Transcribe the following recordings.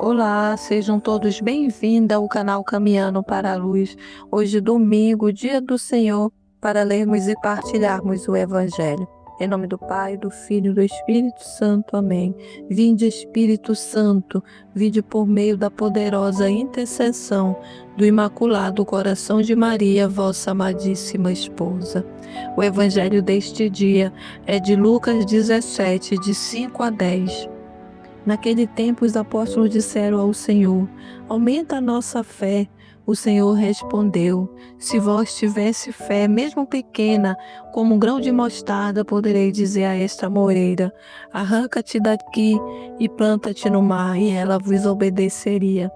Olá, sejam todos bem-vindos ao canal Caminhando para a Luz. Hoje, domingo, dia do Senhor, para lermos e partilharmos o Evangelho. Em nome do Pai, do Filho e do Espírito Santo. Amém. Vinde, Espírito Santo, vinde por meio da poderosa intercessão do Imaculado Coração de Maria, vossa amadíssima esposa. O Evangelho deste dia é de Lucas 17, de 5 a 10. Naquele tempo os apóstolos disseram ao Senhor: aumenta a nossa fé. O Senhor respondeu: se vós tivesse fé, mesmo pequena, como um grão de mostarda, poderei dizer a esta moreira: arranca-te daqui e planta-te no mar, e ela vos obedeceria.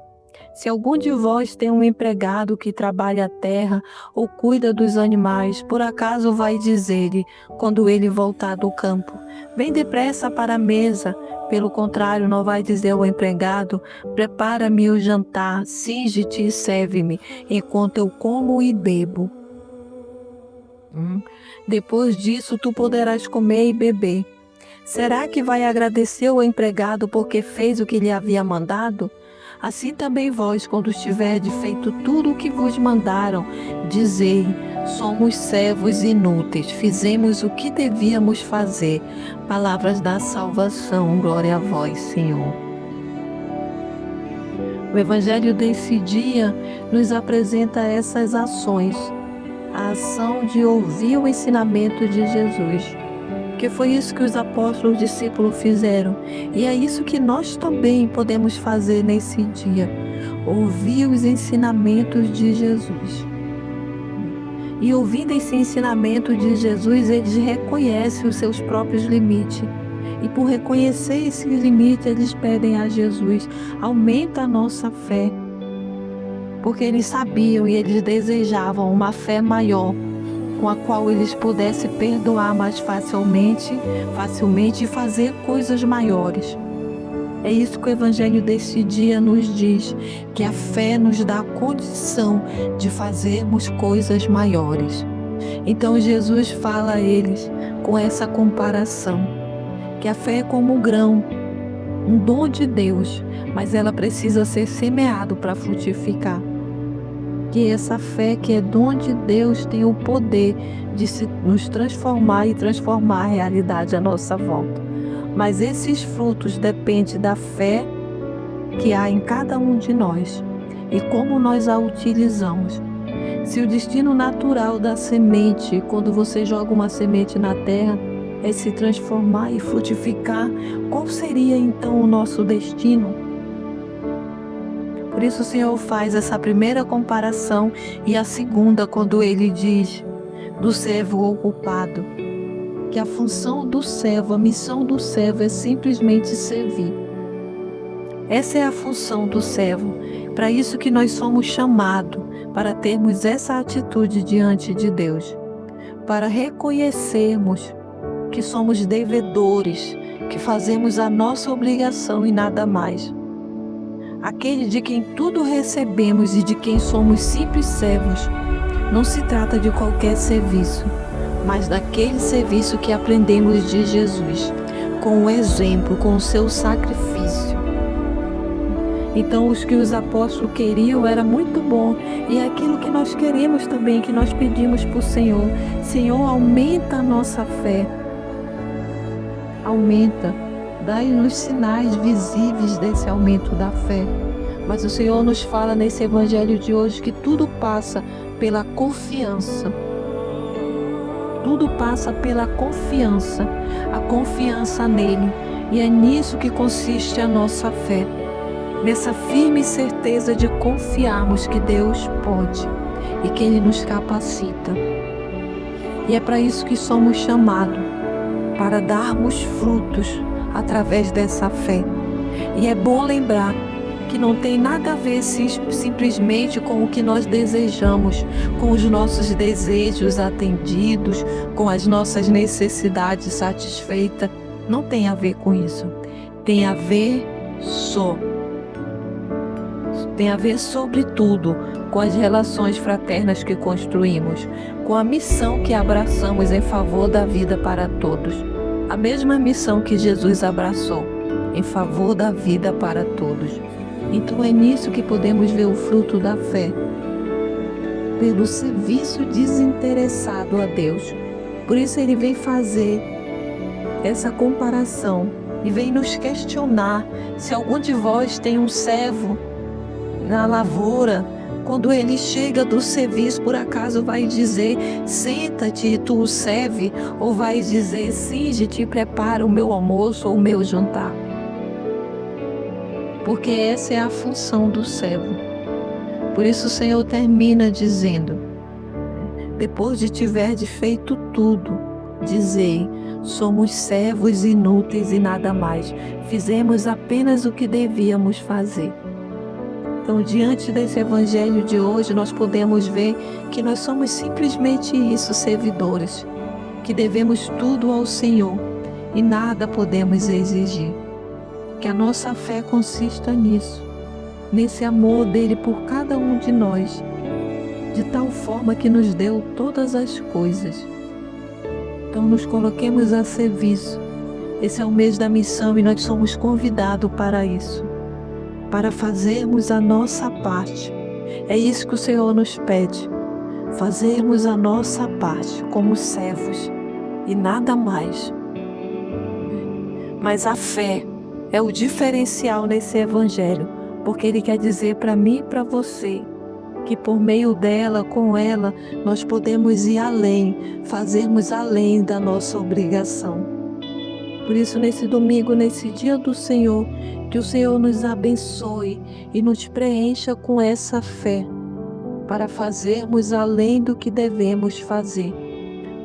Se algum de vós tem um empregado que trabalha a terra ou cuida dos animais, por acaso vai dizer-lhe, quando ele voltar do campo: vem depressa para a mesa? Pelo contrário, não vai dizer ao empregado: prepara-me o jantar, cinge-te e serve-me, enquanto eu como e bebo. Depois disso, tu poderás comer e beber. Será que vai agradecer ao empregado porque fez o que lhe havia mandado? Assim também vós, quando tiverdes feito tudo o que vos mandaram, dizei: somos servos inúteis, fizemos o que devíamos fazer. Palavras da salvação, glória a vós, Senhor. O Evangelho desse dia nos apresenta essas ações. A ação de ouvir o ensinamento de Jesus, que foi isso que os apóstolos discípulos fizeram, e é isso que nós também podemos fazer nesse dia: ouvir os ensinamentos de Jesus. E ouvindo esse ensinamento de Jesus, eles reconhecem os seus próprios limites, e por reconhecer esse limite, eles pedem a Jesus: aumenta a nossa fé, porque eles sabiam e eles desejavam uma fé maior, com a qual eles pudessem perdoar mais facilmente e fazer coisas maiores. É isso que o Evangelho desse dia nos diz, que a fé nos dá a condição de fazermos coisas maiores. Então Jesus fala a eles com essa comparação, que a fé é como um grão, um dom de Deus, mas ela precisa ser semeado para frutificar. Que essa fé, que é dom de Deus, tem o poder de nos transformar e transformar a realidade à nossa volta. Mas esses frutos dependem da fé que há em cada um de nós e como nós a utilizamos. Se o destino natural da semente, quando você joga uma semente na terra, é se transformar e frutificar, qual seria então o nosso destino? Por isso o Senhor faz essa primeira comparação e a segunda, quando ele diz do servo ocupado, que a função do servo, a missão do servo é simplesmente servir. Essa é a função do servo, para isso que nós somos chamados, para termos essa atitude diante de Deus, para reconhecermos que somos devedores, que fazemos a nossa obrigação e nada mais. Aquele de quem tudo recebemos e de quem somos simples servos. Não se trata de qualquer serviço, mas daquele serviço que aprendemos de Jesus, com o exemplo, com o seu sacrifício. Então, os que os apóstolos queriam era muito bom, e é aquilo que nós queremos também, que nós pedimos para o Senhor: Senhor, aumenta a nossa fé, aumenta. Dai-nos sinais visíveis desse aumento da fé. Mas o Senhor nos fala nesse Evangelho de hoje que tudo passa pela confiança. Tudo passa pela confiança, a confiança nele. E é nisso que consiste a nossa fé. Nessa firme certeza de confiarmos que Deus pode e que Ele nos capacita. E é para isso que somos chamados, para darmos frutos através dessa fé. E é bom lembrar que não tem nada a ver simplesmente com o que nós desejamos, com os nossos desejos atendidos, com as nossas necessidades satisfeitas. Não tem a ver com isso. Tem a ver sobretudo com as relações fraternas que construímos, com a missão que abraçamos em favor da vida para todos. A mesma missão que Jesus abraçou, em favor da vida para todos. Então é nisso que podemos ver o fruto da fé, pelo serviço desinteressado a Deus. Por isso ele vem fazer essa comparação e vem nos questionar se algum de vós tem um servo na lavoura. Quando ele chega do serviço, por acaso vai dizer, senta-te e tu o serve, ou vai dizer, singe-te e prepara o meu almoço ou o meu jantar? Porque essa é a função do servo. Por isso o Senhor termina dizendo, depois de tiverdes feito tudo, dizei, somos servos inúteis e nada mais, fizemos apenas o que devíamos fazer. Então, diante desse evangelho de hoje, nós podemos ver que nós somos simplesmente isso, servidores, que devemos tudo ao Senhor e nada podemos exigir. Que a nossa fé consista nisso, nesse amor dele por cada um de nós, de tal forma que nos deu todas as coisas. Então, nos coloquemos a serviço. Esse é o mês da missão e nós somos convidados para isso, para fazermos a nossa parte. É isso que o Senhor nos pede, fazermos a nossa parte como servos e nada mais. Mas a fé é o diferencial nesse evangelho, porque ele quer dizer para mim e para você que por meio dela, com ela, nós podemos ir além, fazermos além da nossa obrigação. Por isso, nesse domingo, nesse dia do Senhor, que o Senhor nos abençoe e nos preencha com essa fé, para fazermos além do que devemos fazer,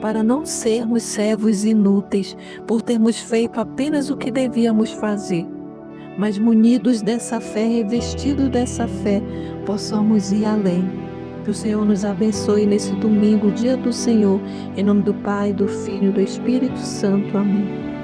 para não sermos servos inúteis, por termos feito apenas o que devíamos fazer, mas munidos dessa fé, revestidos dessa fé, possamos ir além. Que o Senhor nos abençoe nesse domingo, dia do Senhor, em nome do Pai, do Filho e do Espírito Santo. Amém.